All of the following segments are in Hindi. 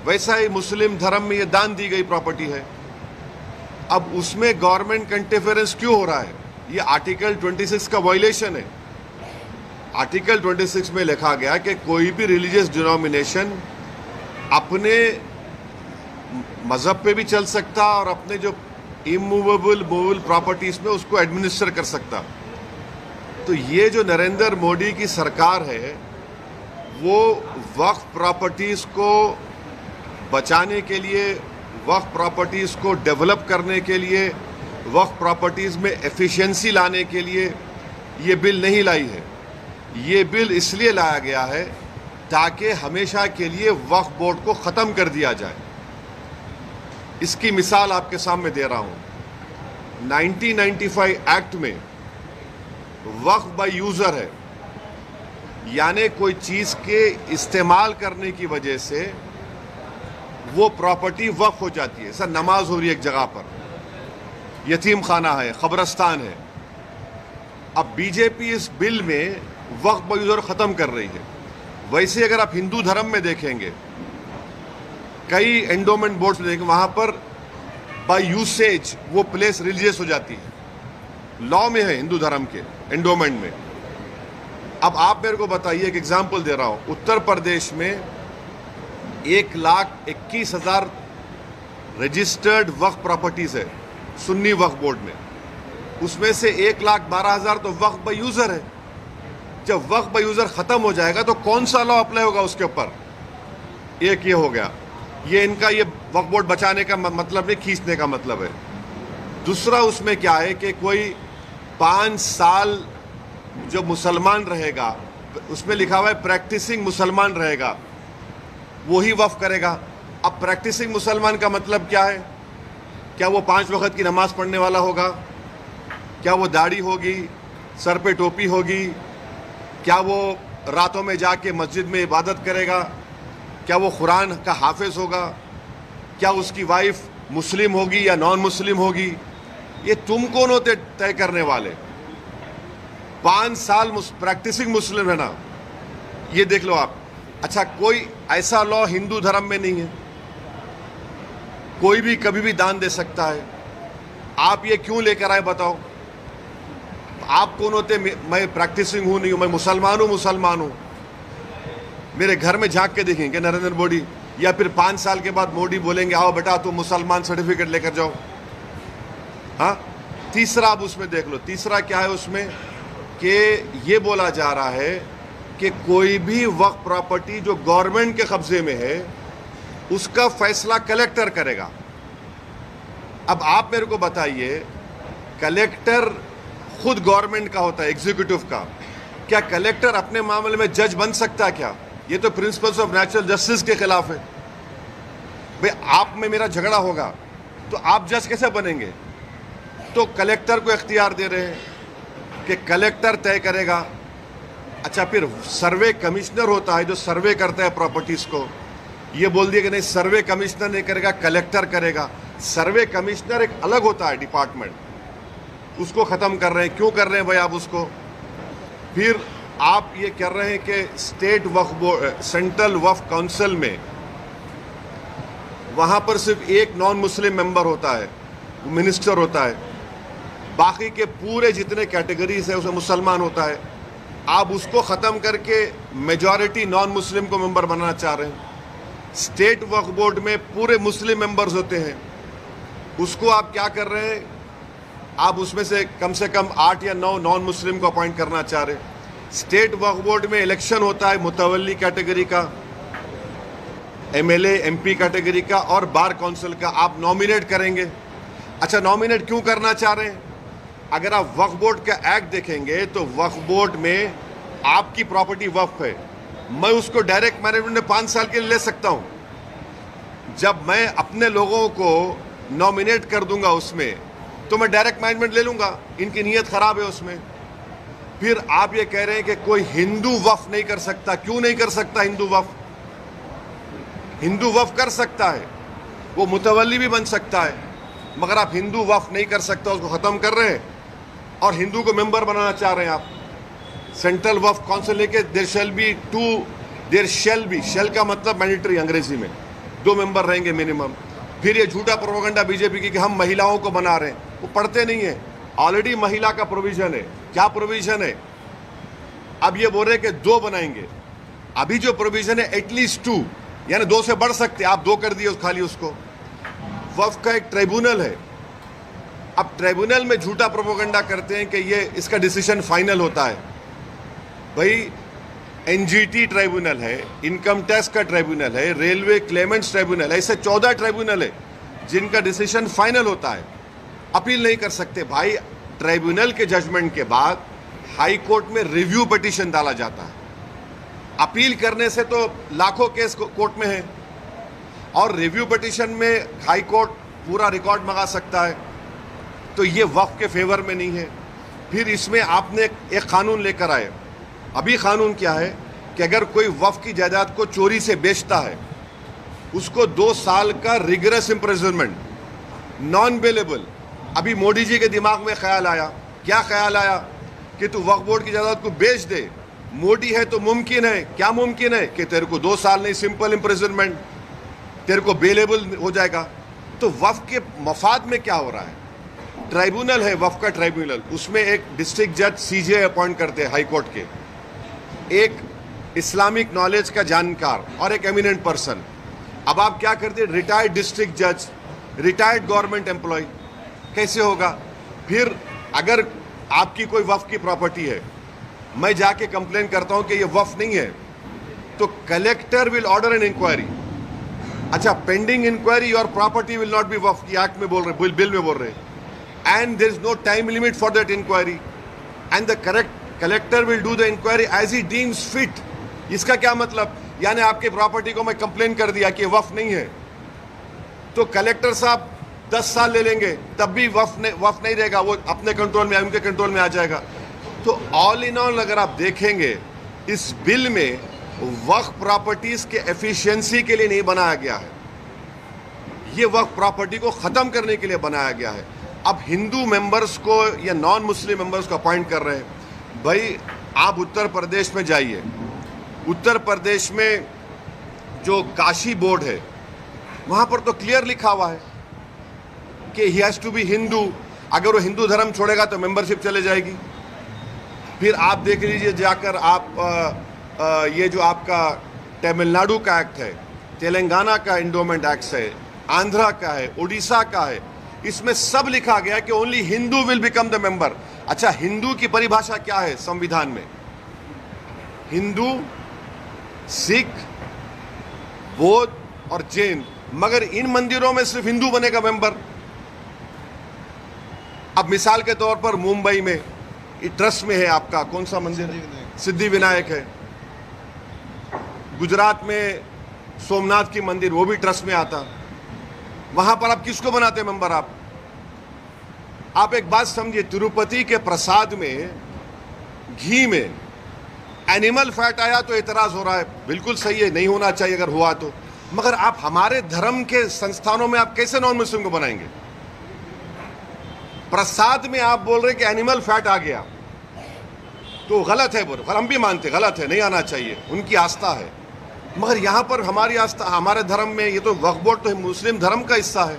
वैसा ही मुस्लिम धर्म में ये दान दी गई प्रॉपर्टी है। अब उसमें गवर्नमेंट का इंटरफेरेंस क्यों हो रहा है? ये आर्टिकल 26 का वायलेशन है। आर्टिकल 26 में लिखा गया कि कोई भी रिलीजियस डिनोमिनेशन अपने मजहब पे भी चल सकता और अपने जो इमूवेबल मूवेबल प्रॉपर्टीज में उसको एडमिनिस्टर कर सकता। तो ये जो नरेंद्र मोदी की सरकार है वो वक्फ प्रॉपर्टीज को बचाने के लिए, वक्फ प्रॉपर्टीज को डेवलप करने के लिए, वक्फ प्रॉपर्टीज में एफिशिएंसी लाने के लिए ये बिल नहीं लाई है। ये बिल इसलिए लाया गया है ताकि हमेशा के लिए वक्फ बोर्ड को ख़त्म कर दिया जाए। इसकी मिसाल आपके सामने दे रहा हूं। 1995 एक्ट में वक्फ बाय यूज़र है, यानी कोई चीज़ के इस्तेमाल करने की वजह से वो प्रॉपर्टी वक्फ हो जाती है। सर, नमाज हो रही है एक जगह पर, यतीम खाना है, कब्रस्तान है। अब बीजेपी इस बिल में वक्फ बाय यूज़र ख़त्म कर रही है। वैसे अगर आप हिंदू धर्म में देखेंगे, कई एंडोमेंट बोर्ड्स में देखेंगे, वहाँ पर बाय यूसेज वो प्लेस रिलीजियस हो जाती है। लॉ में है हिंदू धर्म के एंडोमेंट में। अब आप मेरे को बताइए, एक एग्जाम्पल दे रहा हूँ। उत्तर प्रदेश में 1,21,000 रजिस्टर्ड वक्फ प्रॉपर्टीज है सुन्नी वक्फ बोर्ड में। उसमें से 1,12,000 तो वक्फ बाय यूज़र है। जब वक्फ बाय यूज़र ख़त्म हो जाएगा तो कौन सा लॉ अप्लाई होगा उसके ऊपर? एक ये हो गया। ये इनका ये वक्फ बोर्ड बचाने का मतलब नहीं, खींचने का मतलब है। दूसरा उसमें क्या है कि कोई 5 साल जो मुसलमान रहेगा, उसमें लिखा हुआ है प्रैक्टिसिंग मुसलमान रहेगा, वही वक्फ करेगा। अब प्रैक्टिसिंग मुसलमान का मतलब क्या है? क्या वो 5 वक्त की नमाज पढ़ने वाला होगा? क्या वो दाढ़ी होगी, सर पे टोपी होगी? क्या वो रातों में जाके मस्जिद में इबादत करेगा? क्या वो कुरान का हाफिज होगा? क्या उसकी वाइफ मुस्लिम होगी या नॉन मुस्लिम होगी? ये तुम कौन होते तय करने वाले? 5 साल प्रैक्टिसिंग मुस्लिम है ना, ये देख लो आप। अच्छा, कोई ऐसा लॉ हिंदू धर्म में नहीं है, कोई भी कभी भी दान दे सकता है। आप ये क्यों लेकर आए बताओ? आप कौन होते? मैं प्रैक्टिसिंग हूं नहीं हूं, मैं मुसलमान हूं। मेरे घर में झांक के देखेंगे नरेंद्र मोदी, या फिर 5 साल के बाद मोदी बोलेंगे आओ बेटा तुम मुसलमान सर्टिफिकेट लेकर जाओ। हाँ, तीसरा आप उसमें देख लो। तीसरा क्या है उसमें कि ये बोला जा रहा है कि कोई भी वक्फ प्रॉपर्टी जो गवर्नमेंट के कब्जे में है उसका फैसला कलेक्टर करेगा। अब आप मेरे को बताइए, कलेक्टर खुद गवर्नमेंट का होता है, एग्जीक्यूटिव का। क्या कलेक्टर अपने मामले में जज बन सकता है क्या? ये तो प्रिंसिपल्स ऑफ नेचुरल जस्टिस के खिलाफ है। भाई, आप में मेरा झगड़ा होगा तो आप जज कैसे बनेंगे? तो कलेक्टर को इख्तियार दे रहे हैं कि कलेक्टर तय करेगा। अच्छा, फिर सर्वे कमिश्नर होता है जो सर्वे करता है प्रॉपर्टीज को, ये बोल दिया कि नहीं सर्वे कमिश्नर नहीं करेगा, कलेक्टर करेगा। सर्वे कमिश्नर एक अलग होता है डिपार्टमेंट, उसको ख़त्म कर रहे हैं। क्यों कर रहे हैं भाई आप उसको? फिर आप ये कर रहे हैं कि स्टेट वक्फ बोर्ड, सेंट्रल वक्फ काउंसिल में वहाँ पर सिर्फ एक नॉन मुस्लिम मेंबर होता है, मिनिस्टर होता है। बाकी के पूरे जितने कैटेगरीज है उसमें मुसलमान होता है। आप उसको ख़त्म करके मेजॉरिटी नॉन मुस्लिम को मेंबर बनाना चाह रहे हैं। स्टेट वक्फ बोर्ड में पूरे मुस्लिम मेंबर्स होते हैं, उसको आप क्या कर रहे हैं? आप उसमें से कम 8 या 9 नॉन मुस्लिम को अपॉइंट करना चाह रहे हैं। स्टेट वक्फ बोर्ड में इलेक्शन होता है मुतवल्ली कैटेगरी का, एमएलए एमपी कैटेगरी का और बार काउंसिल का, आप नॉमिनेट करेंगे। अच्छा, नॉमिनेट क्यों करना चाह रहे हैं? अगर आप वक्फ बोर्ड का एक्ट देखेंगे तो वक्फ बोर्ड में आपकी प्रॉपर्टी वक्फ है, मैं उसको डायरेक्ट मैनेजमेंट में 5 साल के लिए ले सकता हूं। जब मैं अपने लोगों को नॉमिनेट कर दूंगा उसमें तो मैं डायरेक्ट मैनेजमेंट ले लूंगा। इनकी नीयत खराब है उसमें। फिर आप ये कह रहे हैं कि कोई हिंदू वक्फ नहीं कर सकता। क्यों नहीं कर सकता हिंदू वक्फ? हिंदू वक्फ कर सकता है, वो मुतवल्ली भी बन सकता है, मगर आप हिंदू वक्फ नहीं कर सकता, उसको ख़त्म कर रहे हैं और हिंदू को मेंबर बनाना चाह रहे हैं आप। सेंट्रल वक्फ काउंसिल लेके देयर शैल बी, शेल का मतलब मैंडेटरी अंग्रेजी में, 2 मेंबर रहेंगे मिनिमम। फिर ये झूठा प्रोपेगेंडा बीजेपी की कि हम महिलाओं को बना रहे हैं, वो पढ़ते नहीं है। ऑलरेडी महिला का प्रोविजन है। क्या प्रोविजन है? अब ये बोल रहे कि 2 बनाएंगे। अभी जो प्रोविजन है एटलीस्ट 2, यानी 2 से बढ़ सकते, आप 2 कर दिए खाली उसको। वक्फ का एक ट्राइब्यूनल है। अब ट्राइब्यूनल में झूठा प्रोपेगेंडा करते हैं कि ये इसका डिसीजन फाइनल होता है। भाई एनजीटी ट्राइब्यूनल है, इनकम टैक्स का ट्राइब्यूनल है, रेलवे क्लेमेंट्स ट्राइब्यूनल है, ऐसे 14 ट्राइब्यूनल है जिनका डिसीजन फाइनल होता है। अपील नहीं कर सकते। भाई ट्राइब्यूनल के जजमेंट के बाद हाई कोर्ट में रिव्यू पिटीशन डाला जाता है। अपील करने से तो लाखों केस कोर्ट में है, और रिव्यू पिटीशन में हाई कोर्ट पूरा रिकॉर्ड मंगा सकता है। तो ये वक्फ के फेवर में नहीं है। फिर इसमें आपने एक कानून लेकर आए। अभी कानून क्या है कि अगर कोई वक्फ की जायदाद को चोरी से बेचता है, उसको 2 साल का रिगरस इम्प्रिजनमेंट, नॉन बेलेबल। अभी मोदी जी के दिमाग में ख्याल आया, क्या ख्याल आया कि तू वक्फ बोर्ड की जायदाद को बेच दे। मोदी है तो मुमकिन है, क्या मुमकिन है कि तेरे को 2 साल नहीं, सिंपल इम्प्रिजनमेंट, तेरे को बेलेबल हो जाएगा। तो वक्फ के मफाद में क्या हो रहा है? ट्राइब्यूनल है वक्फ का ट्राइब्यूनल, उसमें एक डिस्ट्रिक्ट जज सीजे अपॉइंट करते हैं हाई कोर्ट के, एक इस्लामिक नॉलेज का जानकार और एक एमिनेंट पर्सन। अब आप क्या करते हैं? रिटायर्ड डिस्ट्रिक्ट जज, रिटायर्ड गवर्नमेंट एम्प्लॉय, कैसे होगा? फिर अगर आपकी कोई वक्फ की प्रॉपर्टी है, मैं जाके कंप्लेन करता हूं कि ये वक्फ नहीं है, तो collector will order an inquiry. अच्छा, पेंडिंग इंक्वायरी और प्रॉपर्टी विल नॉट बी वक्फ की एक्ट में बोल रहे, बिल में बोल रहे, and there is no time limit for that inquiry, and the collector will do the inquiry as he deems fit. इसका क्या मतलब? यानी आपके प्रॉपर्टी को मैं कंप्लेन कर दिया कि वक्फ नहीं है, तो कलेक्टर साहब 10 साल ले लेंगे, तब भी वक्फ नहीं रहेगा, वो अपने कंट्रोल में, उनके कंट्रोल में आ जाएगा। तो ऑल इन ऑल अगर आप देखेंगे, इस बिल में वक्फ प्रॉपर्टीज के एफिशिएंसी के लिए नहीं बनाया गया है, ये वक्फ प्रॉपर्टी को ख़त्म करने के लिए बनाया गया है। अब हिंदू मेंबर्स को या नॉन मुस्लिम मेंबर्स को अपॉइंट कर रहे हैं। भाई आप उत्तर प्रदेश में जाइए, उत्तर प्रदेश में जो काशी बोर्ड है, वहाँ पर तो क्लियर लिखा हुआ है कि he has to be Hindu. अगर वो हिंदू धर्म छोड़ेगा तो मेंबरशिप चले जाएगी। फिर आप देख लीजिए जाकर, आप ये जो आपका तमिलनाडु का एक्ट है, तेलंगाना का एंडोमेंट एक्ट है, आंध्रा का है, उड़ीसा का है, इसमें सब लिखा गया कि only Hindu will become the member. अच्छा, हिंदू की परिभाषा क्या है संविधान में? हिंदू, सिख, बौद्ध और जैन, मगर इन मंदिरों में सिर्फ हिंदू बनेगा मेंबर। अब मिसाल के तौर पर मुंबई में ट्रस्ट में है आपका कौन सा मंदिर है? सिद्धि विनायक है। गुजरात में सोमनाथ की मंदिर, वो भी ट्रस्ट में आता। वहां पर आप किसको बनाते मेंबर? आप एक बात समझिए, तिरुपति के प्रसाद में घी में एनिमल फैट आया तो एतराज हो रहा है, बिल्कुल सही है, नहीं होना चाहिए अगर हुआ तो, मगर आप हमारे धर्म के संस्थानों में आप कैसे नॉन मुस्लिम को बनाएंगे? प्रसाद में आप बोल रहे कि एनिमल फैट आ गया तो गलत है, बोलो, हम भी मानते गलत है, नहीं आना चाहिए, उनकी आस्था है। मगर यहाँ पर हमारी आस्था, हमारे धर्म में, ये तो वक्फ बोर्ड तो मुस्लिम धर्म का हिस्सा है।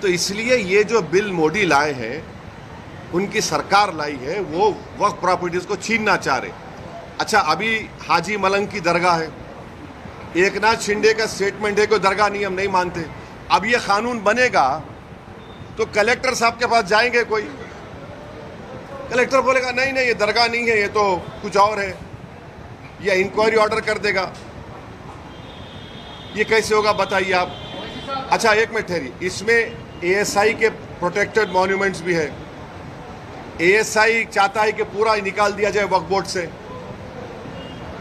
तो इसलिए ये जो बिल मोदी लाए हैं, उनकी सरकार लाई है, वो वक्फ प्रॉपर्टीज को छीनना चाह रहे। अच्छा, अभी हाजी मलंग की दरगाह है, एकनाथ शिंदे का स्टेटमेंट है कि दरगाह नहीं, हम नहीं मानते। अब ये कानून बनेगा तो कलेक्टर साहब के पास जाएंगे, कोई कलेक्टर बोलेगा नहीं नहीं ये दरगाह नहीं है, ये तो कुछ और है, या इंक्वायरी ऑर्डर कर देगा। ये कैसे होगा बताइए आप? अच्छा, एक मिनट ठहरिए, इसमें एएसआई के प्रोटेक्टेड मॉन्यूमेंट्स भी है। एएसआई चाहता है कि पूरा निकाल दिया जाए वक्फ बोर्ड से।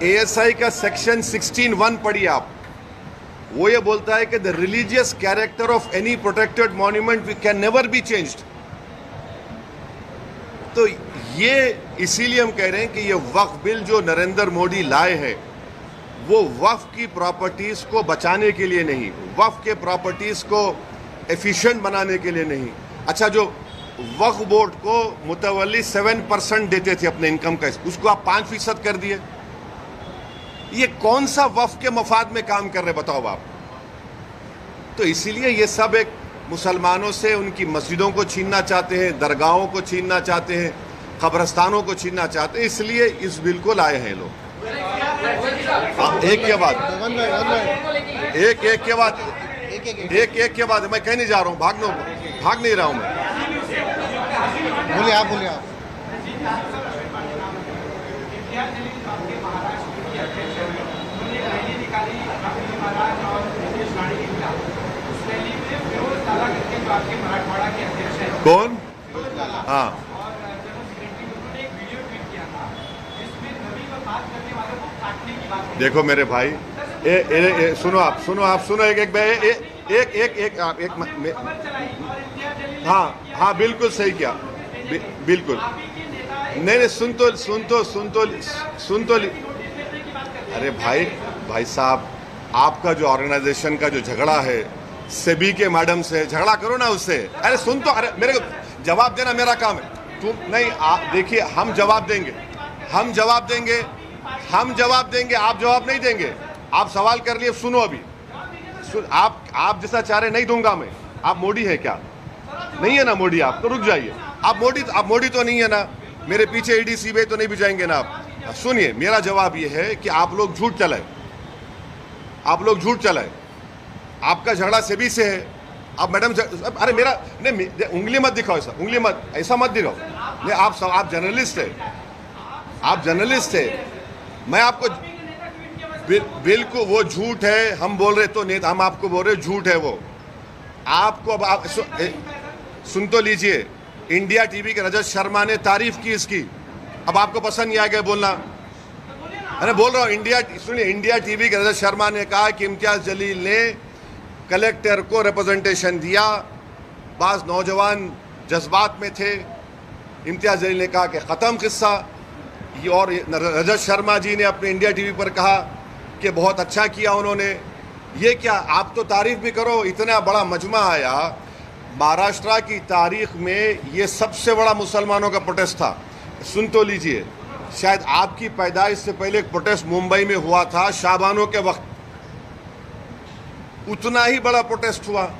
एएसआई का सेक्शन 16(1) पढ़िए आप, वो ये बोलता है कि the religious character of any protected monument can never be changed. तो ये इसीलिए हम कह रहे हैं कि ये वक्फ बिल जो नरेंद्र मोदी लाए हैं, वो वक्फ की प्रॉपर्टीज को बचाने के लिए नहीं, वक्फ के प्रॉपर्टीज को एफिशिएंट बनाने के लिए नहीं। अच्छा, जो वक्फ बोर्ड को मुतवल्ली 7% देते थे अपने इनकम का, उसको आप 5% कर दिए। ये कौन सा वक्फ के मफाद में काम कर रहे बताओ आप? तो इसीलिए ये सब एक मुसलमानों से उनकी मस्जिदों को छीनना चाहते हैं, दरगाहों को छीनना चाहते हैं, कब्रस्तानों को छीनना चाहते हैं, इसलिए इस बिल को लाए हैं लोग। एक के बाद एक के बाद मैं कहीं नहीं जा रहा हूँ, भाग नहीं रहा हूँ मैं। बोलिए आप। कौन? हाँ, देखो मेरे भाई, सुनो एक हाँ बिल्कुल सही किया, बिल्कुल नहीं सुन तो अरे भाई साहब, आपका जो ऑर्गेनाइजेशन का जो झगड़ा है सेबी के मैडम से, झगड़ा करो ना उससे। अरे सुन तो, अरे मेरे को जवाब देना मेरा काम है, तुम नहीं। देखिए, हम जवाब देंगे, आप जवाब नहीं देंगे। आप सवाल कर लिए, सुनो अभी आप जैसा चाह रहे नहीं दूंगा मैं। आप मोदी है क्या? नहीं है ना मोदी, आप तो रुक जाइए। आप मोदी तो नहीं है ना, मेरे पीछे ईडी सीबीआई तो नहीं भिजाएंगे ना आप। सुनिए, मेरा जवाब ये है कि आप लोग झूठ चलाए, आपका झगड़ा सेबी से है। अब मैडम, अरे मेरा नहीं, उंगली मत दिखाओ, ऐसा मत दिखाओ। नहीं, आप जर्नलिस्ट है, मैं आपको बिल्कुल, वो झूठ है। हम बोल रहे तो नहीं, हम आपको बोल रहे झूठ है वो। आपको अब आप सुन तो लीजिए, इंडिया टीवी के रजत शर्मा ने तारीफ की इसकी। अब आपको पसंद नहीं आएगा बोलना, अरे बोल रहा हूँ। इंडिया टीवी के रजत शर्मा ने कहा कि इम्तियाज जलील ने कलेक्टर को रिप्रेजेंटेशन दिया, बाज नौजवान जज्बात में थे। इम्तियाज जलील ने कहा कि ख़त्म किस्सा। और रजत शर्मा जी ने अपने इंडिया टीवी पर कहा कि बहुत अच्छा किया उन्होंने। ये क्या, आप तो तारीफ भी करो। इतना बड़ा मजमा आया महाराष्ट्र की तारीख में, ये सबसे बड़ा मुसलमानों का प्रोटेस्ट था। सुन तो लीजिए, शायद आपकी पैदाइश से पहले एक प्रोटेस्ट मुंबई में हुआ था शाबानों के वक्त, उतना ही बड़ा प्रोटेस्ट हुआ।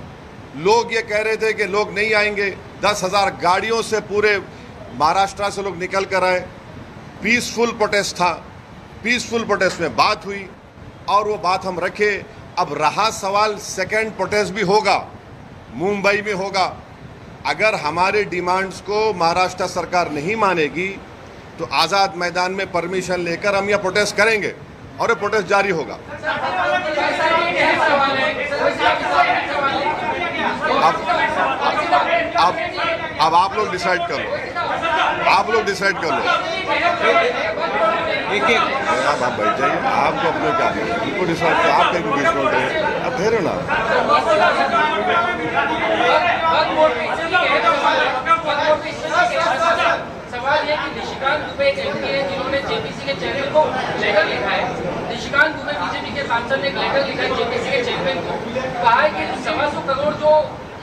लोग ये कह रहे थे कि लोग नहीं आएंगे, 10,000 गाड़ियों से पूरे महाराष्ट्र से लोग निकल कर आए। पीसफुल प्रोटेस्ट था, पीसफुल प्रोटेस्ट में बात हुई और वो बात हम रखे। अब रहा सवाल, सेकेंड प्रोटेस्ट भी होगा, मुंबई में होगा। अगर हमारे डिमांड्स को महाराष्ट्र सरकार नहीं मानेगी तो आज़ाद मैदान में परमिशन लेकर हम यह प्रोटेस्ट करेंगे और ये प्रोटेस्ट जारी होगा। अब आप लोग डिसाइड कर लो, आप बैठ जाइए। आपको अपने क्या उनको डिसाइड कर, आप कहीं बीच में उठे, अब ठहरो ना। सवाल ये कि निशिकांत दुबे एक एमपी है जिन्होंने जेपीसी के चेयरमैन को लेटर लिखा है। निशिकांत दुबे बीजेपी के सांसद ने एक लेटर लिखा है जेपीसी के चेयरमैन को, कहा है कि 125 करोड़ जो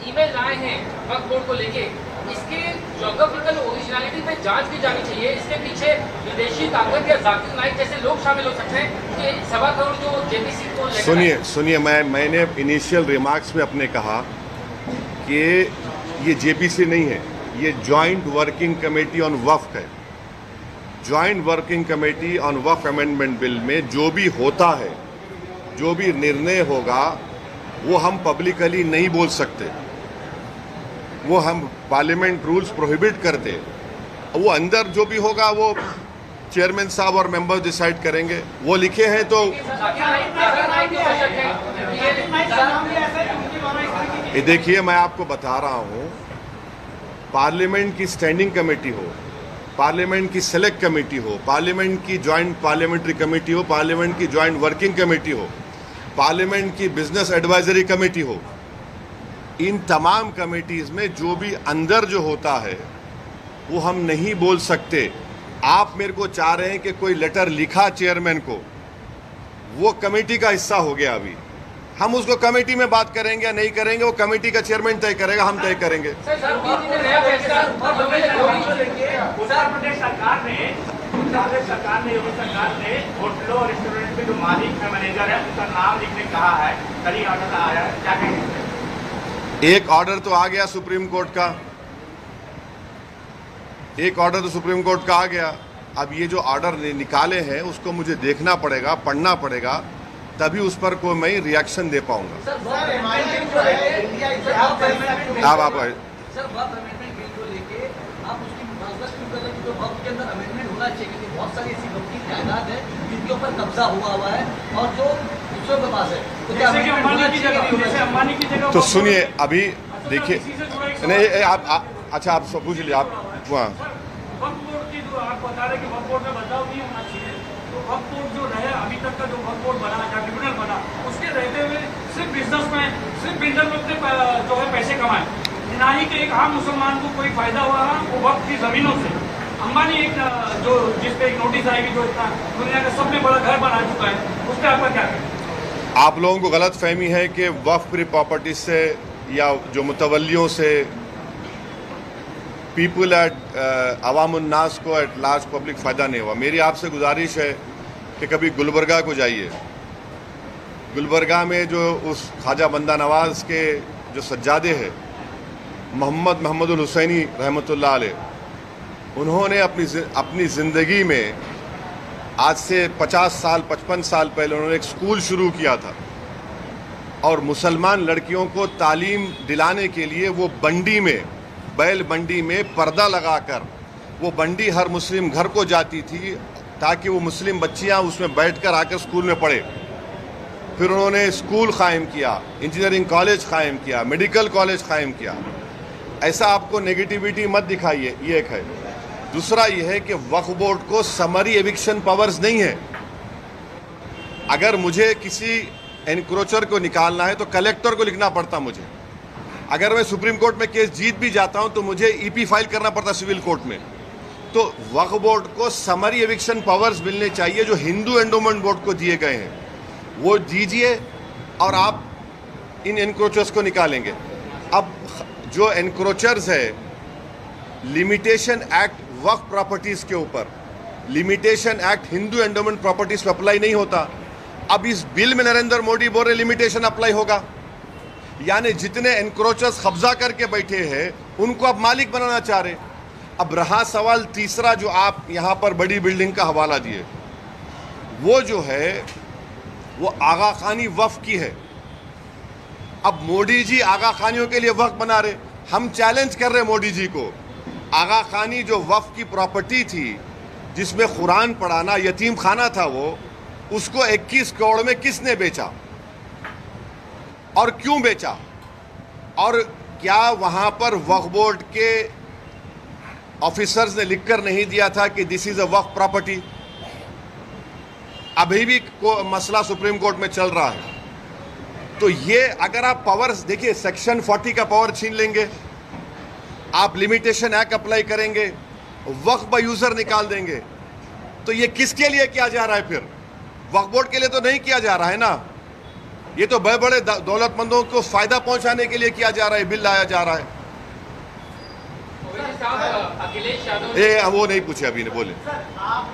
ईमेल आए हैं वक्फ बोर्ड को लेके, इसके ज्योग्राफिकल ओरिजिनलिटी पे जांच की जानी चाहिए। इसके पीछे विदेशी ताकत या जाकिर नाइक जैसे लोग शामिल हो सकते हैं कि 125 करोड़ जो जेपीसी को सुनिए, मैंने इनिशियल रिमार्क्स में अपने कहा कि ये जेपीसी नहीं है, ये जॉइंट वर्किंग कमेटी ऑन वक्फ है। Joint working committee on Waqf amendment bill में जो भी होता है, जो भी निर्णय होगा, वो हम पब्लिकली नहीं बोल सकते। वो हम पार्लियामेंट रूल्स प्रोहिबिट करते। वो अंदर जो भी होगा वो चेयरमैन साहब और मेंबर्स डिसाइड करेंगे। वो लिखे हैं तो ये देखिए, मैं आपको बता रहा हूँ, पार्लियामेंट की स्टैंडिंग कमेटी हो, पार्लियामेंट की सेलेक्ट कमेटी हो, पार्लियामेंट की जॉइंट पार्लियामेंट्री कमेटी हो, पार्लियामेंट की जॉइंट वर्किंग कमेटी हो, पार्लियामेंट की बिजनेस एडवाइजरी कमेटी हो, इन तमाम कमेटीज में जो भी अंदर जो होता है वो हम नहीं बोल सकते। आप मेरे को चाह रहे हैं कि कोई लेटर लिखा चेयरमैन को, वो कमेटी का हिस्सा हो गया। अभी हम उसको कमेटी में बात करेंगे या नहीं करेंगे, वो कमेटी का चेयरमैन तय करेगा, हम तय करेंगे। सरकार ने होटलों और रेस्टोरेंट में जो मालिक है, मैनेजर है, उसका नाम लिखने कहा है, कल ही ऑर्डर आया है, क्या कहेंगे? एक ऑर्डर तो आ गया सुप्रीम कोर्ट का, एक ऑर्डर तो सुप्रीम कोर्ट का आ गया। अब ये जो ऑर्डर निकाले हैं उसको मुझे देखना पड़ेगा, पढ़ना पड़ेगा, तभी उस पर कोई मैं रिएक्शन दे पाऊंगा। सर आप वक्त अमेंडमेंट बिल को लेके आप उसकी मुखालफत क्यों कर रहे हैं? जो वक्त के अंदर अमेंडमेंट होना चाहिए, क्योंकि बहुत सारी ऐसी वक्त की जायदाद है जिनके ऊपर कब्जा हुआ है और जो दूसरों के पास है, तो क्या जैसे कि अंबानी की जगह तो सुनिए, अभी देखिए, नहीं अच्छा आप सब पूछ लीजिए, आप वहाँ वक्फ बोर्ड की जो आप बता रहे कि वक्फ बोर्ड में बदलाव नहीं होना चाहिए, तो वक्फ बोर्ड जो रहे अभी तक का जो वक्फ बोर्ड बना, ट्रिब्यूनल बना, उसके रहते हुए सिर्फ बिजनेस में सिर्फ बिल्डर लोग ने जो है पैसे कमाए, ना ही कि एक आम मुसलमान को कोई फायदा हुआ वो वक्फ की जमीनों से। अंबानी एक जो जिसपे एक नोटिस आएगी, जो इतना दुनिया का सबसे बड़ा घर बना चुका है, उस पर आपका क्या कहना? आप लोगों को गलत फहमी है कि वक्फ प्रॉपर्टी से या जो मुतवल्लियों से पीपल अवामुन्नास को एट लार्ज पब्लिक फ़ायदा नहीं हुआ। मेरी आपसे गुजारिश है कि कभी गुलबर्गा को जाइए। गुलबर्गा में जो उस ख्वाजा बंदा नवाज के जो सज्जादे हैं मोहम्मदुल हुसैनी रहमतुल्लाह अलैह, उन्होंने अपनी ज़िंदगी में आज से 50 साल 55 साल पहले उन्होंने एक स्कूल शुरू किया था और मुसलमान लड़कियों को तालीम दिलाने के लिए वो बंडी में, बैल बंडी में पर्दा लगाकर वो बंडी हर मुस्लिम घर को जाती थी ताकि वो मुस्लिम बच्चियां उसमें बैठकर आकर स्कूल में पढ़े। फिर उन्होंने स्कूल कायम किया, इंजीनियरिंग कॉलेज कायम किया, मेडिकल कॉलेज कायम किया। ऐसा आपको नेगेटिविटी मत दिखाइए, ये एक है। दूसरा ये है कि वक्फ बोर्ड को समरी एविक्शन पावर्स नहीं है। अगर मुझे किसी एनक्रोचर को निकालना है तो कलेक्टर को लिखना पड़ता मुझे। अगर मैं सुप्रीम कोर्ट में केस जीत भी जाता हूं तो मुझे ईपी फाइल करना पड़ता सिविल कोर्ट में। तो वक्फ बोर्ड को समरी एविक्शन पावर्स मिलने चाहिए जो हिंदू एंडोमेंट बोर्ड को दिए गए हैं, वो दीजिए और आप इन एनक्रोचर्स को निकालेंगे। अब जो एनक्रोचर्स है, लिमिटेशन एक्ट वक्फ प्रॉपर्टीज के ऊपर, limitation act Hindu endowment properties पर अप्लाई नहीं होता। अब इस बिल में नरेंद्र मोदी बोल रहे लिमिटेशन अप्लाई होगा, यानी जितने एनक्रोचर्स कब्जा करके बैठे हैं उनको अब मालिक बनाना चाह रहे। अब रहा सवाल तीसरा जो आप यहाँ पर बड़ी बिल्डिंग का हवाला दिए, वो जो है वो आगा खानी वक्फ की है। अब मोदी जी आगा खानियों के लिए वक्फ बना रहे, हम चैलेंज कर रहे मोदी जी को। आगा खानी जो वक्फ की प्रॉपर्टी थी जिसमें कुरान पढ़ाना, यतीम खाना था, वो उसको 21 करोड़ में किसने बेचा और क्यों बेचा? और क्या वहां पर वक्फ बोर्ड के ऑफिसर्स ने लिखकर नहीं दिया था कि this is a Waqf property? अभी भी मसला सुप्रीम कोर्ट में चल रहा है। तो ये अगर आप पावर्स देखिए, सेक्शन 40 का पावर छीन लेंगे, आप लिमिटेशन एक्ट अप्लाई करेंगे, वक्फ बाय यूजर निकाल देंगे, तो ये किसके लिए किया जा रहा है? फिर वक्फ बोर्ड के लिए तो नहीं किया जा रहा है ना, ये तो बड़े बड़े दौलतमंदों को फायदा पहुंचाने के लिए किया जा रहा है, बिल लाया जा रहा है। अखिलेश यादव वो नहीं पूछे अभी ने, बोले सर, आप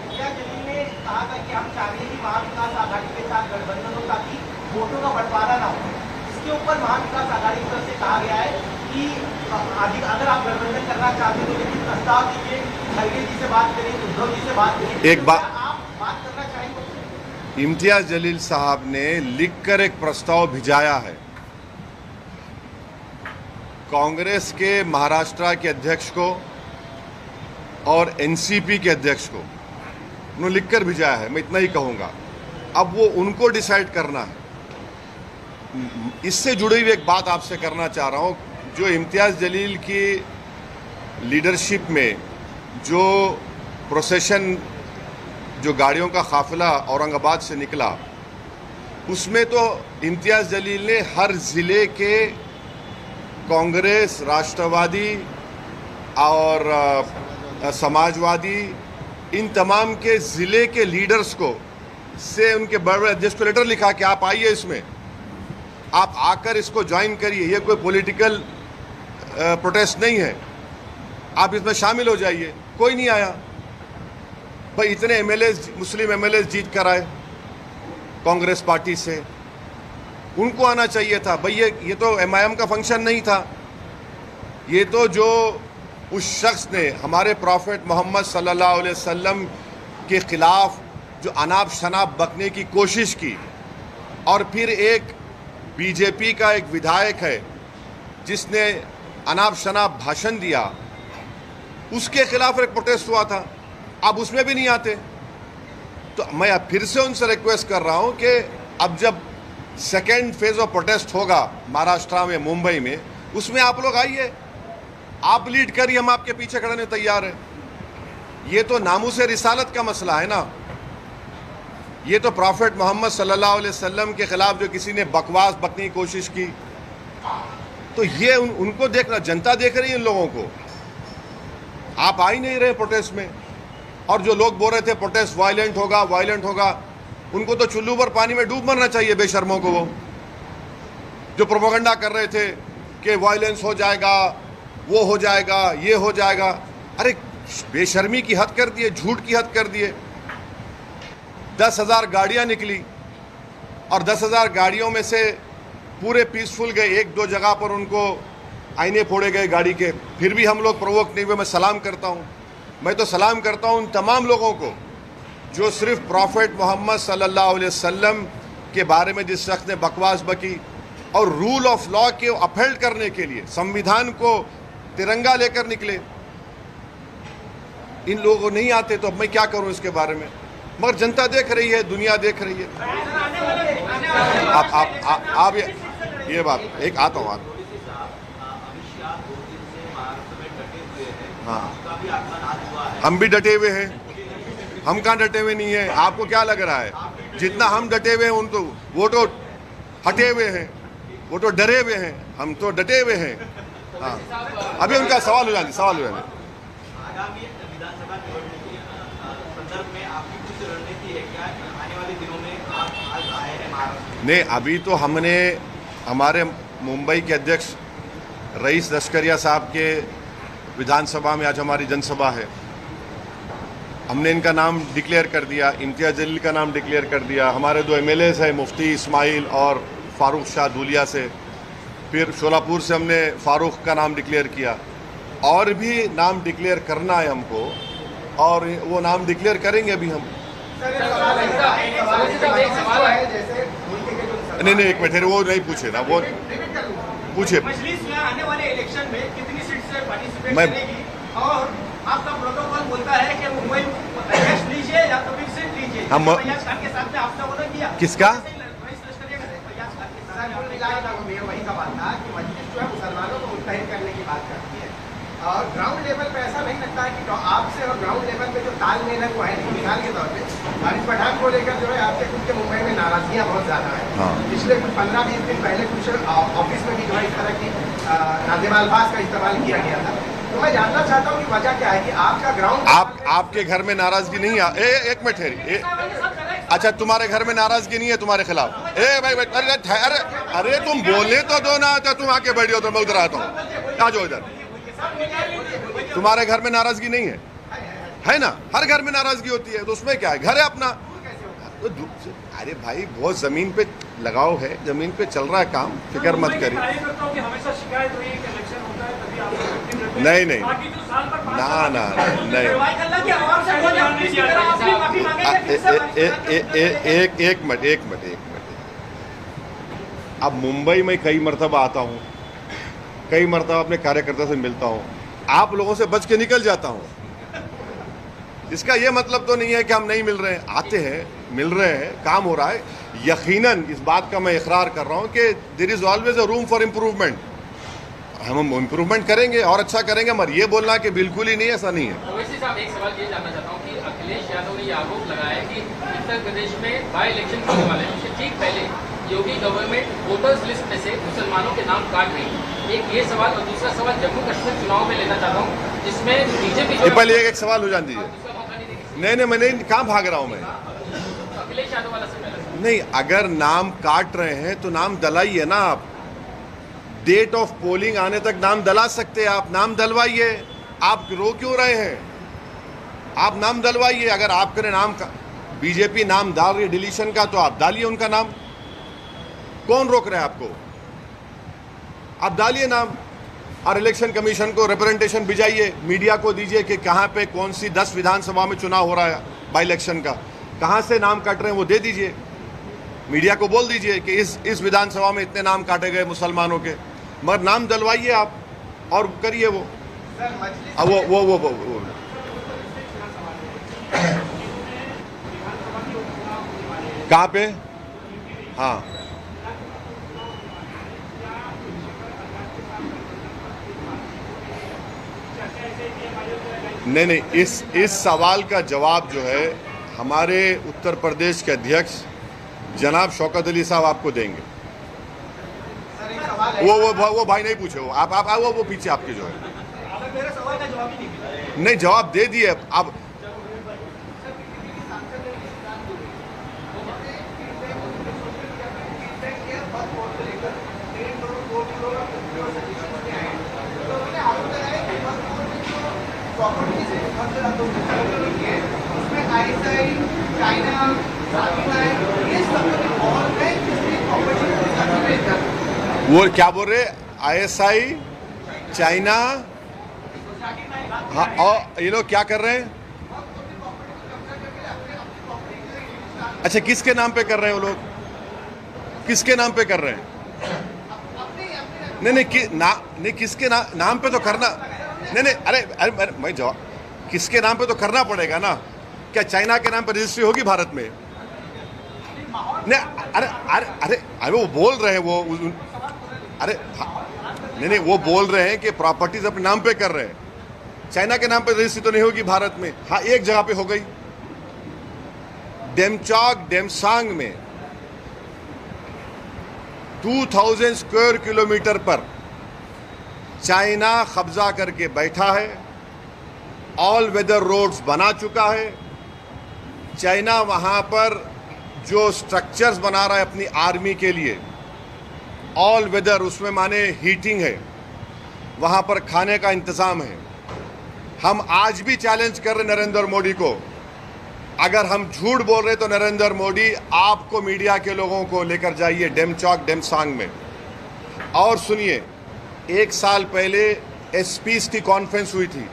इंडिया जलील ने कहा था कि हम चाहते हैं कि महाविकास आघाड़ी के साथ गठबंधन हो ताकि वोटों का बंटवारा ना हो। इसके ऊपर महाविकास आघाड़ी की तरफ से कहा गया है कि अगर आप गठबंधन करना चाहते हो तो लेकिन प्रस्ताव दीजिए, खड़गे जी से बात करिए, उद्धव जी से बात करिए। एक बात आप बात करना चाहेंगे? इम्तियाज जलील साहब ने लिखकर एक प्रस्ताव भिजाया है कांग्रेस के महाराष्ट्र के अध्यक्ष को और एनसीपी के अध्यक्ष को, उन्होंने लिखकर भिजाया है। मैं इतना ही कहूँगा, अब वो उनको डिसाइड करना है। इससे जुड़ी हुई एक बात आपसे करना चाह रहा हूँ, जो इम्तियाज जलील की लीडरशिप में जो प्रोसेशन, जो गाड़ियों का काफिला औरंगाबाद से निकला, उसमें तो इम्तियाज जलील ने हर ज़िले के कांग्रेस, राष्ट्रवादी और समाजवादी, इन तमाम के ज़िले के लीडर्स को से उनके बड़े बड़े अध्यक्ष को लेटर लिखा कि आप आइए, इसमें आप आकर इसको ज्वाइन करिए, ये कोई पॉलिटिकल प्रोटेस्ट नहीं है, आप इसमें शामिल हो जाइए। कोई नहीं आया भाई। इतने एमएलए, मुस्लिम एमएलए जीत कर आए कांग्रेस पार्टी से, उनको आना चाहिए था। भाई ये तो MIM का फंक्शन नहीं था। ये तो जो उस शख्स ने हमारे प्रॉफिट मोहम्मद सल्लल्लाहु अलैहि वसल्लम के ख़िलाफ़ जो अनाप शनाप बकने की कोशिश की, और फिर एक बीजेपी का एक विधायक है जिसने अनाप शनाप भाषण दिया, उसके खिलाफ एक प्रोटेस्ट हुआ था। अब उसमें भी नहीं आते। तो मैं अब फिर से उनसे रिक्वेस्ट कर रहा हूं कि अब जब सेकेंड फेज ऑफ प्रोटेस्ट होगा महाराष्ट्र में, मुंबई में, उसमें आप लोग आइए, आप लीड करिए, हम आपके पीछे खड़े होने तैयार हैं। ये तो नामूस रिसालत का मसला है ना। ये तो प्रॉफिट मोहम्मद सल्लल्लाहु अलैहि वसल्लम के खिलाफ जो किसी ने बकवास बकने की कोशिश की, तो ये उनको देखना, जनता देख रही है इन लोगों को। आप आ ही नहीं रहे प्रोटेस्ट में। और जो लोग बोल रहे थे प्रोटेस्ट वायलेंट होगा, वायलेंट होगा, उनको तो चुल्लू पर पानी में डूब मरना चाहिए, बेशर्मों को। वो जो प्रोपेगेंडा कर रहे थे कि वायलेंस हो जाएगा, वो हो जाएगा, ये हो जाएगा, अरे बेशर्मी की हद कर दिए, झूठ की हद कर दिए। 10,000 गाड़ियाँ निकली और 10,000 गाड़ियों में से पूरे पीसफुल गए। एक दो जगह पर उनको आईने फोड़े गए गाड़ी के, फिर भी हम लोग प्रोवोक नहीं हुए। मैं सलाम करता हूँ, मैं तो सलाम करता हूँ उन तमाम लोगों को जो सिर्फ प्रॉफिट मोहम्मद सल्लल्लाहु अलैहि वसल्लम के बारे में जिस शख्स ने बकवास बकी और रूल ऑफ लॉ के अपहेल्ड करने के लिए संविधान को तिरंगा लेकर निकले, इन लोगों को नहीं आते। तो अब मैं क्या करूँ इसके बारे में? मगर जनता देख रही है, दुनिया देख रही है। आप ये बात एक आता हूँ आप। हाँ, हम भी डटे हुए हैं। हम कहाँ डटे हुए नहीं हैं? आपको क्या लग रहा है? जितना हम डटे हुए हैं उन तो वो तो हटे हुए हैं, वो तो डरे हुए हैं, हम तो डटे हुए हैं। हाँ, अभी उनका सवाल हो जाए। आगामी विधानसभा चुनाव के संदर्भ में आपकी कुछ रणनीति है क्या? आने वाले दिनों में आप आज आए हैं महाराष्ट्र? नहीं, अभी तो हमने हमारे मुंबई के अध्यक्ष रईस लश्करिया साहब के विधानसभा में आज हमारी जनसभा है। हमने इनका नाम डिक्लेयर कर दिया, इम्तियाज़ जलील का नाम डिक्लेयर कर दिया। हमारे 2 MLAs हैं, मुफ्ती इस्माइल और फारूक शाह धूलिया से। फिर शोलापुर से हमने फारूक का नाम डिक्लेयर किया। और भी नाम डिक्लेयर करना है हमको, और वो नाम डिक्लेयर करेंगे अभी हम। नहीं, एक मिनट, वो नहीं पूछे ना, वो पूछे। मजलिस में आने वाले इलेक्शन में कितनी सीट से पार्टिसिपेट मैं- करेगी? और आपका प्रोटोकॉल बोलता है कि मुंबई अध्यक्ष लीजिए या तो फिर सीट लीजिए। हम- फैयाज खान के साथ में आपने वो नहीं किया। किसका? वही सवाल था कि मजलिस जो है मुसलमानों को मुत्तहिद करने की बात करती है, और ग्राउंड लेवल पे ऐसा नहीं लगता है कि आपसे और ग्राउंड लेवल पे जो तालमेल है वो है। मिसाल के तौर पे हारिस पठान को लेकर जो है आपके खुद के मुंबई में नाराजगियाँ बहुत ज़्यादा है। हाँ। पिछले कुछ 15-20 दिन पहले कुछ ऑफिस में भी जो है इस तरह की नाज़िम अल्फाज का इस्तेमाल किया गया था। तो मैं जानना चाहता हूँ कि वजह क्या है कि आपका ग्राउंड आपके घर में नाराजगी नहीं है? एक मिनट ठहरी। अच्छा, तुम्हारे घर में नाराजगी नहीं है तुम्हारे खिलाफ? भाई, अरे तुम बोलने तो दो ना, तो तुम आके बैठ जाओ, तो मैं उधर आता हूँ। आ जाओ इधर। तुम्हारे घर में नाराजगी नहीं है ना? हर घर में नाराजगी होती है, तो उसमें क्या है? घर है अपना। तो अरे भाई, बहुत जमीन पे लगाव है, जमीन पे चल रहा है काम, फिक्र मत करिए। नहीं, नहीं, ना, नहीं। एक मिनट। अब मुंबई में कई मरतबा आता हूँ, कई मरतबा अपने कार्यकर्ता से मिलता हूँ, आप लोगों से बच के निकल जाता हूँ। इसका यह मतलब तो नहीं है कि हम नहीं मिल रहे हैं, आते हैं, मिल रहे हैं, काम हो रहा है। यकीनन इस बात का मैं इकरार कर रहा हूँ कि there is always a room for improvement. हम इम्प्रूवमेंट करेंगे और अच्छा करेंगे, मगर ये बोलना कि बिल्कुल ही नहीं, ऐसा नहीं है। ओवैसी साहब, एक सवाल ये जानना चाहता हूँ कि अखिलेश यादव ने ये आरोप लगाया है कि उत्तर प्रदेश में बाई इलेक्शन होने वाले हैं, उससे ठीक पहले योगी गवर्नमेंट वोटर्स लिस्ट में से मुसलमानों के नाम काट रही है। एक ये सवाल, और दूसरा सवाल जम्मू कश्मीर चुनाव में लेना चाहता हूँ, जिसमें बीजेपी पहले एक सवाल हो जान दीजिए। नहीं, मैं नहीं, कहाँ भाग रहा हूँ मैं? अखिलेश यादव वाला से पहले नहीं, अगर नाम काट रहे हैं तो नाम दलाइए ना। आप डेट ऑफ पोलिंग आने तक नाम दला सकते हैं, आप नाम दलवाइए। आप रो क्यों रहे हैं? आप नाम दलवाइए। अगर आपके नाम का बीजेपी नाम डाल रही है डिलीशन का, तो आप डालिए उनका नाम। कौन रोक रहा है आपको? आप डालिए नाम और इलेक्शन कमीशन को रिप्रेजेंटेशन भिजाइए, मीडिया को दीजिए कि कहाँ पे कौन सी 10 विधानसभा में चुनाव हो रहा है बाई इलेक्शन का, कहाँ से नाम काट रहे हैं वो दे दीजिए। मीडिया को बोल दीजिए कि इस विधानसभा में इतने नाम काटे गए मुसलमानों के, मगर नाम डलवाइए आप और करिए वो। सर मजलिस अब वो कहाँ पे? हाँ, नहीं, इस सवाल का जवाब जो है हमारे उत्तर प्रदेश के अध्यक्ष जनाब शौकत अली साहब आपको देंगे। सर एक सवाल है, वो भाई नहीं पूछे, वो आप वो पीछे आपके जो है मेरे सवाल का जवाब ही नहीं मिला। नहीं, जवाब दे दिए अब। वो क्या बोल रहे? ISI, चाइना, हाँ, और ये लोग क्या कर रहे हैं? अच्छा, किसके नाम पे कर रहे हैं वो लोग? किसके नाम पे कर रहे हैं? नहीं, किसके नाम पे तो करना नहीं, अरे मैं जवाब, किसके नाम पे तो करना पड़ेगा ना। क्या चाइना के नाम पे रजिस्ट्री होगी भारत में? नहीं, अरे वो बोल रहे हैं वो, नहीं, वो बोल रहे हैं कि प्रॉपर्टीज अपने नाम पे कर रहे हैं। चाइना के नाम पे रजिस्ट्री तो नहीं होगी भारत में। हाँ, एक जगह पे हो गई, डेमचौक डेमसांग में 2000 स्क्वायर किलोमीटर पर चाइना कब्जा करके बैठा है, ऑल वेदर रोड्स बना चुका है। चाइना वहां पर जो स्ट्रक्चर्स बना रहा है अपनी आर्मी के लिए, ऑल वेदर, उसमें माने हीटिंग है, वहां पर खाने का इंतजाम है। हम आज भी चैलेंज कर रहे नरेंद्र मोदी को, अगर हम झूठ बोल रहे तो नरेंद्र मोदी आपको मीडिया के लोगों को लेकर जाइए डेमचौक डेमसांग में और सुनिए। 1 साल पहले एसपीज की कॉन्फ्रेंस हुई थी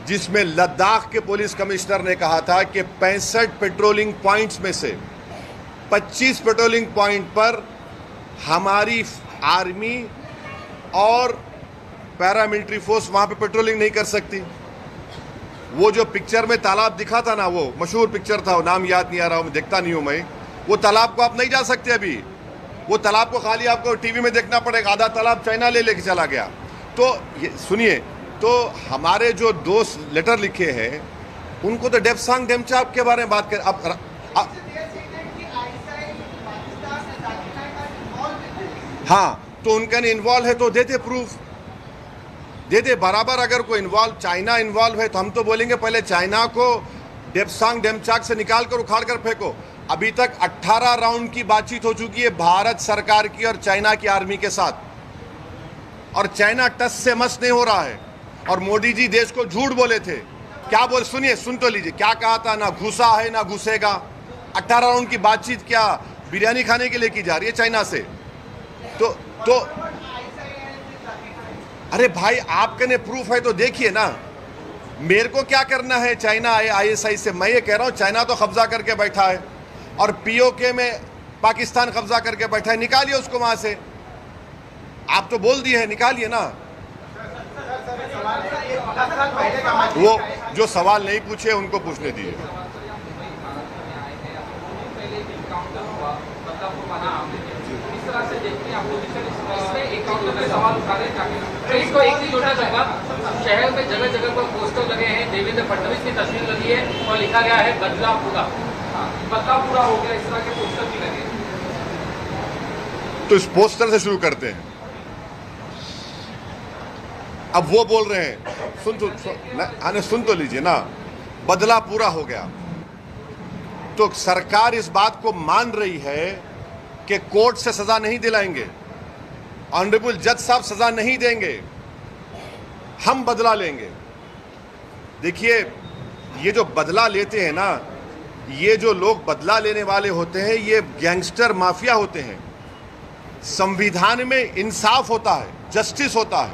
जिसमें लद्दाख के पुलिस कमिश्नर ने कहा था कि 65 पेट्रोलिंग पॉइंट्स में से 25 पेट्रोलिंग पॉइंट पर हमारी आर्मी और पैरामिलिट्री फोर्स वहां पे पेट्रोलिंग नहीं कर सकती। वो जो पिक्चर में तालाब दिखा था ना, वो मशहूर पिक्चर था, वो नाम याद नहीं आ रहा, मैं देखता नहीं हूं मैं, वो तालाब को आप नहीं जा सकते अभी। वो तालाब को खाली आपको टीवी में देखना पड़ेगा, आधा तालाब चाइना ले लेके चला गया। तो ये सुनिए, तो हमारे जो दोस्त लेटर लिखे हैं उनको तो डेमसांग डेमचौक के बारे में बात कर। अब हाँ, तो उनका इन्वॉल्व है तो देते प्रूफ, देते बराबर। अगर कोई इन्वॉल्व, चाइना इन्वॉल्व है तो हम तो बोलेंगे पहले चाइना को डेमसांग डेमचौक से निकाल कर उखाड़ कर फेंको। अभी तक 18 राउंड की बातचीत हो चुकी है भारत सरकार की और चाइना की आर्मी के साथ, और चाइना टस से मस नहीं हो रहा है। और मोदी जी देश को झूठ बोले थे, क्या बोल, सुनिए, सुन तो लीजिए, क्या कहा था, ना घुसा है ना घुसेगा। 18 राउंड की बातचीत क्या बिरयानी खाने के लिए की जा रही है चाइना से? तो अरे भाई, आपके ने प्रूफ है तो देखिए ना, मेरे को क्या करना है चाइना ISI से? मैं ये कह रहा हूं चाइना तो कब्जा करके बैठा है और POK में पाकिस्तान कब्जा करके बैठा है, निकालिए उसको वहां से। आप तो बोल दिए हैं, निकालिए ना। वो जो सवाल नहीं पूछे उनको पूछने दिए। इसको एक चीज जोड़ना चाहूंगा, शहर में जगह जगह पर पोस्टर लगे हैं, देवेंद्र फडणवीस की तस्वीर लगी है और लिखा गया है बदला पूरा, बदला पूरा हो गया, इस तरह के पोस्टर भी लगे। तो इस पोस्टर से शुरू करते हैं। अब वो बोल रहे हैं, सुन तो लीजिए ना, बदला पूरा हो गया। तो सरकार इस बात को मान रही है कि कोर्ट से सजा नहीं दिलाएंगे, ऑनरेबल जज साहब सजा नहीं देंगे, हम बदला लेंगे। देखिए, ये जो बदला लेते हैं ना, ये जो लोग बदला लेने वाले होते हैं, ये गैंगस्टर माफिया होते हैं। संविधान में इंसाफ होता है, जस्टिस होता है,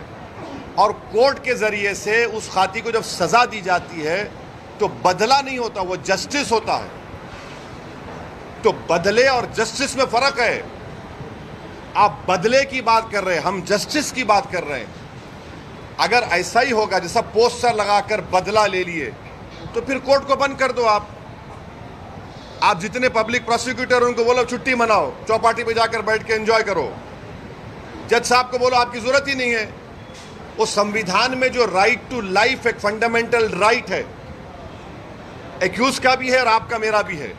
और कोर्ट के जरिए से उस खाती को जब सजा दी जाती है तो बदला नहीं होता, वो जस्टिस होता है। तो बदले और जस्टिस में फर्क है। आप बदले की बात कर रहे हैं, हम जस्टिस की बात कर रहे हैं। अगर ऐसा ही होगा जैसा पोस्टर लगाकर बदला ले लिए तो फिर कोर्ट को बंद कर दो। आप जितने पब्लिक प्रोसिक्यूटर उनको बोलो छुट्टी मनाओ, चौपाटी पे जाकर बैठ के एंजॉय करो। जज साहब को बोलो आपकी जरूरत ही नहीं है। वो संविधान में जो राइट टू लाइफ एक फंडामेंटल राइट है, एक्यूज का भी है और आपका मेरा भी है।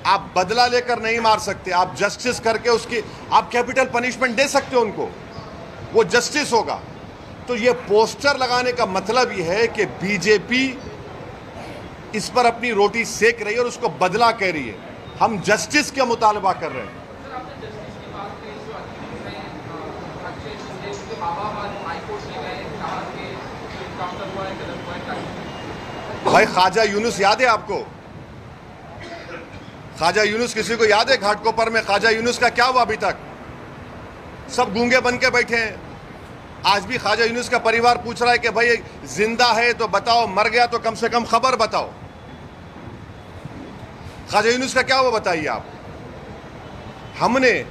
आप बदला लेकर नहीं मार सकते, आप जस्टिस करके उसकी आप कैपिटल पनिशमेंट दे सकते हो उनको, वो जस्टिस होगा। तो ये पोस्टर लगाने का मतलब ये है कि बीजेपी इस पर अपनी रोटी सेक रही है और उसको बदला कह रही है। हम जस्टिस का मुतालबा कर रहे हैं। सर, आपने जस्टिस की बात की, जो अखिलेश अक्षय शिंदे उनके माँ बाप आज हाईकोर्ट में गए, कहा कि जो इनकाउंटर हुआ है गलत हुआ है। भाई ख्वाजा यूनुस याद है आपको? ख्वाजा यूनुस किसी को याद है? घाटकोपर में ख्वाजा यूनुस का क्या हुआ? अभी तक सब गूंगे बन के बैठे हैं। आज भी ख्वाजा यूनुस का परिवार पूछ रहा है कि भाई जिंदा है तो बताओ, मर गया तो कम से कम खबर बताओ। ख्वाजा यूनुस का क्या हुआ बताइए आप। हमने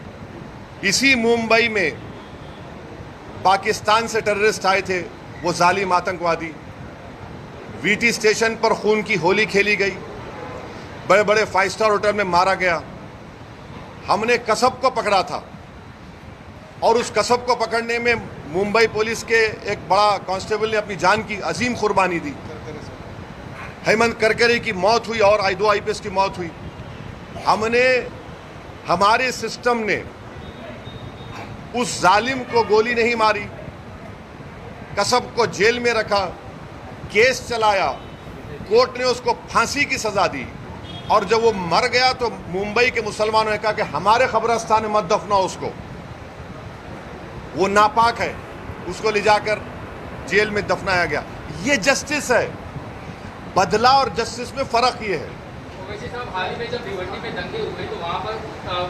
इसी मुंबई में पाकिस्तान से टेररिस्ट आए थे, वो जालिम आतंकवादी, वीटी स्टेशन पर खून की होली खेली गई, बड़े बड़े 5 स्टार होटल में मारा गया। हमने कसब को पकड़ा था और उस कसब को पकड़ने में मुंबई पुलिस के एक बड़ा कांस्टेबल ने अपनी जान की अजीम कुर्बानी दी। हेमंत करकरे की मौत हुई और 2 IPS की मौत हुई। हमने, हमारे सिस्टम ने उस जालिम को गोली नहीं मारी, कसब को जेल में रखा, केस चलाया, कोर्ट ने उसको फांसी की सजा दी, और जब वो मर गया तो मुंबई के मुसलमानों ने कहा कि हमारे कब्रिस्तान में मत दफनाओ उसको, वो नापाक है, उसको ले जाकर जेल में दफनाया गया। ये जस्टिस है। बदला और जस्टिस में फर्क ये है। वैसे साहब, हाल ही में जब भिवंडी में दंगे हुए तो वहाँ पर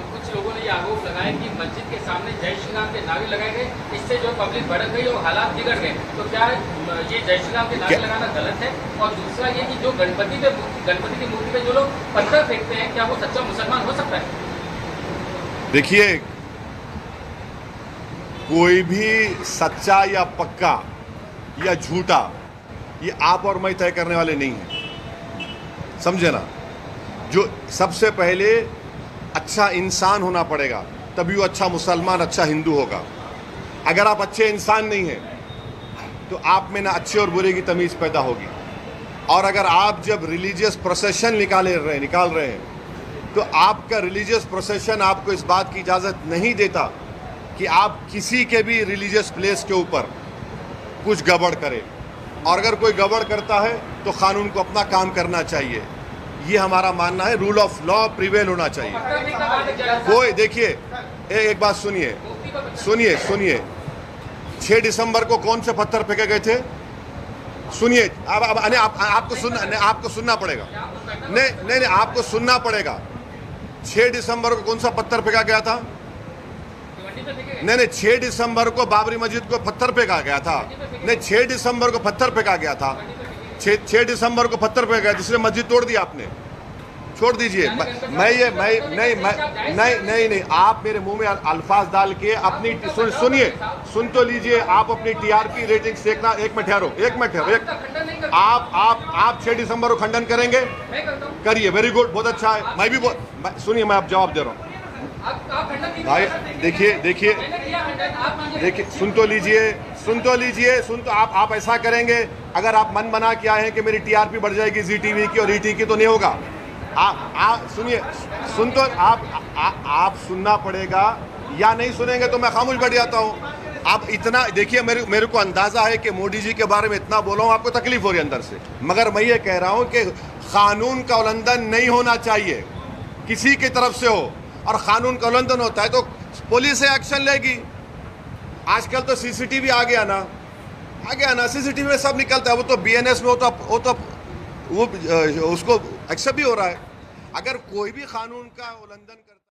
कुछ लोगों ने ये आरोप लगाया कि मस्जिद के सामने जय श्री राम के नारे लगाए गए, इससे जो पब्लिक भड़क गई और हालात बिगड़ गए। तो क्या ये जय श्री राम के नारे लगाना गलत है? और दूसरा ये कि जो गणपति की मूर्ति पे जो लोग पत्थर फेंकते हैं, क्या वो सच्चा मुसलमान हो सकता है? देखिए, कोई भी सच्चा या पक्का या झूठा ये आप और मैं तय करने वाले नहीं हैं, समझे ना। जो सबसे पहले अच्छा इंसान होना पड़ेगा, तभी वो अच्छा मुसलमान, अच्छा हिंदू होगा। अगर आप अच्छे इंसान नहीं हैं तो आप में ना अच्छे और बुरे की तमीज़ पैदा होगी। और अगर आप जब रिलीजियस प्रोसेशन निकाल रहे हैं तो आपका रिलीजियस प्रोसेशन आपको इस बात की इजाज़त नहीं देता कि आप किसी के भी रिलीजियस प्लेस के ऊपर कुछ गड़बड़ करें। और अगर कोई गड़बड़ करता है तो कानून को अपना काम करना चाहिए। ये हमारा मानना है। रूल ऑफ लॉ प्रिवेल होना चाहिए। कोई देखिए, एक बात सुनिए, 6 दिसंबर को कौन से पत्थर फेंके गए थे? सुनिए, आपको सुनना पड़ेगा। नहीं, आपको सुनना पड़ेगा। 6 दिसंबर को कौन सा पत्थर फेंका गया था? नहीं, 6 दिसंबर को बाबरी मस्जिद को पत्थर फेंका गया था। नहीं, 6 दिसंबर को पत्थर फेंका गया था। 6 दिसंबर को पत्थर फेंका गया, जिसने मस्जिद तोड़ दी आपने। छोड़ दीजिए। नहीं, आप मेरे मुंह में अल्फाज डाल के अपनी सुनिए, सुन तो लीजिए। आप अपनी TRP रेटिंग देखना। एक मिनट ठहरो। आप 6 दिसंबर को खंडन करेंगे? करिए, वेरी गुड, बहुत अच्छा है। मैं भी सुनिए, मैं आप जवाब दे रहा हूँ भाई। देखिए, सुन तो लीजिए। आप ऐसा करेंगे, अगर आप मन बना के आए हैं कि मेरी TRP बढ़ जाएगी ZTV की और ET की, तो नहीं होगा। आप सुनिए, आप सुनना पड़ेगा, या नहीं सुनेंगे तो मैं खामोश बैठ जाता हूँ। आप इतना देखिए, मेरे को अंदाजा है कि मोदी जी के बारे में इतना बोला हूँ, आपको तकलीफ हो रही है अंदर से, मगर मैं ये कह रहा हूँ कि कानून का उल्लंघन नहीं होना चाहिए, किसी की तरफ से हो। और कानून का उल्लंघन होता है तो पुलिस एक्शन लेगी। आजकल तो CCTV आ गया ना, CCTV में सब निकलता है। वो तो BNS में वो उसको एक्सेप्ट भी हो रहा है। अगर कोई भी कानून का उल्लंघन कर